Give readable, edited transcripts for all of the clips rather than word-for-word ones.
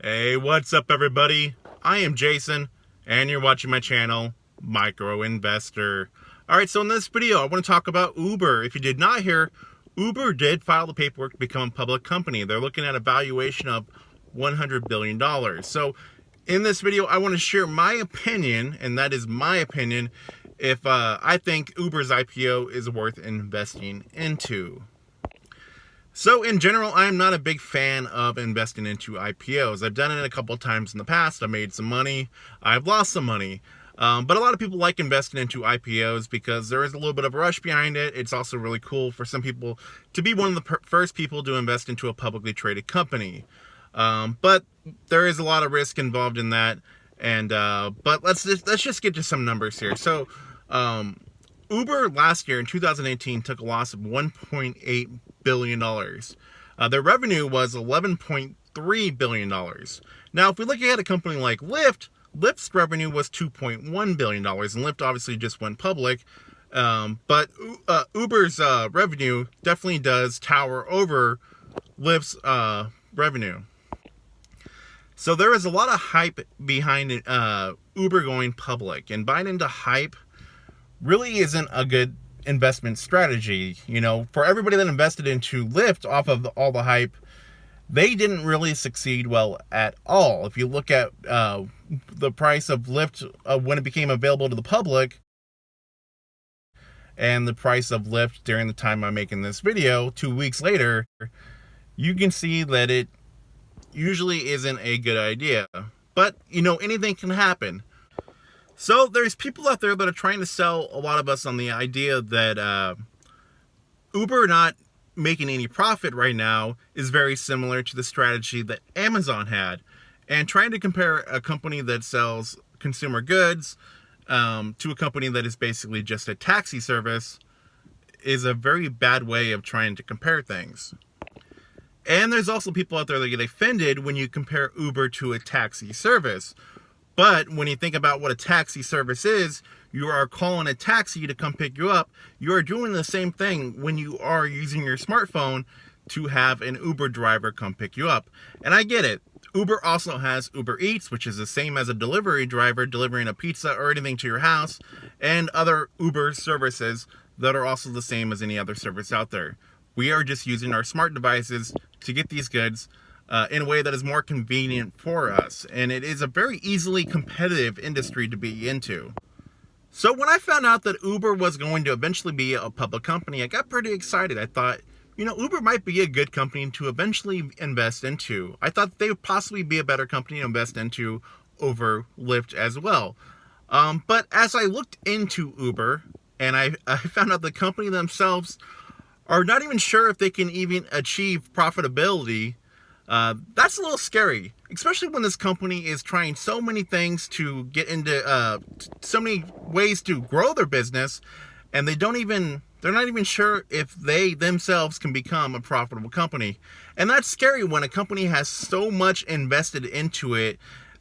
Hey, what's up everybody? I am Jason, and you're watching my channel, Micro Investor. Alright, so in this video, I want to talk about Uber. If you did not hear, Uber did file the paperwork to become a public company. They're looking at a valuation of $100 billion. So in this video, I want to share my opinion, and that is my opinion, if I think Uber's IPO is worth investing into. So in general, I am not a big fan of investing into IPOs. I've done it a couple of times in the past. I made some money. I've lost some money. But a lot of people like investing into IPOs because there is a little bit of a rush behind it. It's also really cool for some people to be one of the first people to invest into a publicly traded company. But there is a lot of risk involved in that. And but let's just get to some numbers here. So Uber last year in 2018 took a loss of $1.8 billion. Their revenue was $11.3 billion. Now, if we look at a company like Lyft, Lyft's revenue was $2.1 billion, and Lyft obviously just went public. But Uber's revenue definitely does tower over Lyft's revenue. So there is a lot of hype behind it, Uber going public, and buying into hype really isn't a good investment strategy. You know, for everybody that invested into Lyft off of all the hype, they didn't really succeed well at all. If you look at the price of Lyft when it became available to the public, and the price of Lyft during the time I'm making this video, 2 weeks later, you can see that it usually isn't a good idea. But, you know, anything can happen. So there's people out there that are trying to sell a lot of us on the idea that Uber not making any profit right now is very similar to the strategy that Amazon had. And trying to compare a company that sells consumer goods to a company that is basically just a taxi service is a very bad way of trying to compare things. And there's also people out there that get offended when you compare Uber to a taxi service. But when you think about what a taxi service is, you are calling a taxi to come pick you up. You are doing the same thing when you are using your smartphone to have an Uber driver come pick you up. And I get it. Uber also has Uber Eats, which is the same as a delivery driver delivering a pizza or anything to your house, and other Uber services that are also the same as any other service out there. We are just using our smart devices to get these goods in a way that is more convenient for us. And it is a very easily competitive industry to be into. So when I found out that Uber was going to eventually be a public company, I got pretty excited. I thought, you know, Uber might be a good company to eventually invest into. I thought they would possibly be a better company to invest into over Lyft as well. But as I looked into Uber, and I found out the company themselves are not even sure if they can even achieve profitability. That's a little scary, especially when this company is trying so many things to get into so many ways to grow their business, and they're not even sure if they themselves can become a profitable company. And that's scary when a company has so much invested into it,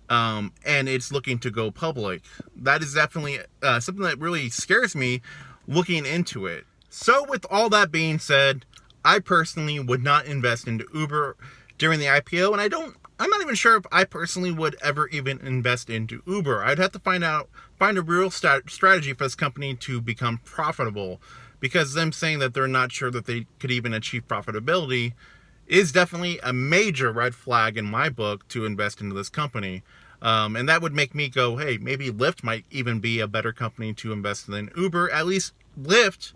and it's looking to go public. That is definitely something that really scares me looking into it. So with all that being said, I personally would not invest into Uber during the IPO, and I'm not even sure if I personally would ever even invest into Uber. I'd have to find a real strategy for this company to become profitable, because them saying that they're not sure that they could even achieve profitability is definitely a major red flag in my book to invest into this company. And that would make me go, hey, maybe Lyft might even be a better company to invest in than Uber. At least Lyft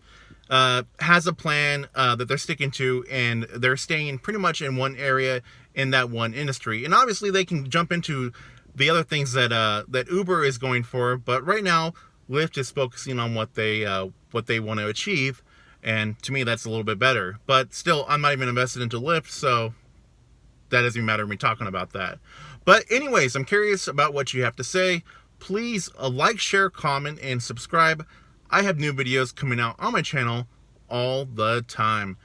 has a plan that they're sticking to, and they're staying pretty much in one area in that one industry. And obviously they can jump into the other things that that Uber is going for, but right now Lyft is focusing on what they want to achieve, and to me that's a little bit better. But still, I'm not even invested into Lyft, so that doesn't even matter me talking about that. But anyways, I'm curious about what you have to say. Please like, share, comment, and subscribe. I have new videos coming out on my channel all the time.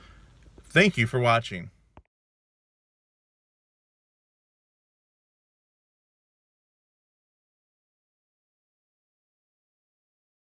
Thank you for watching.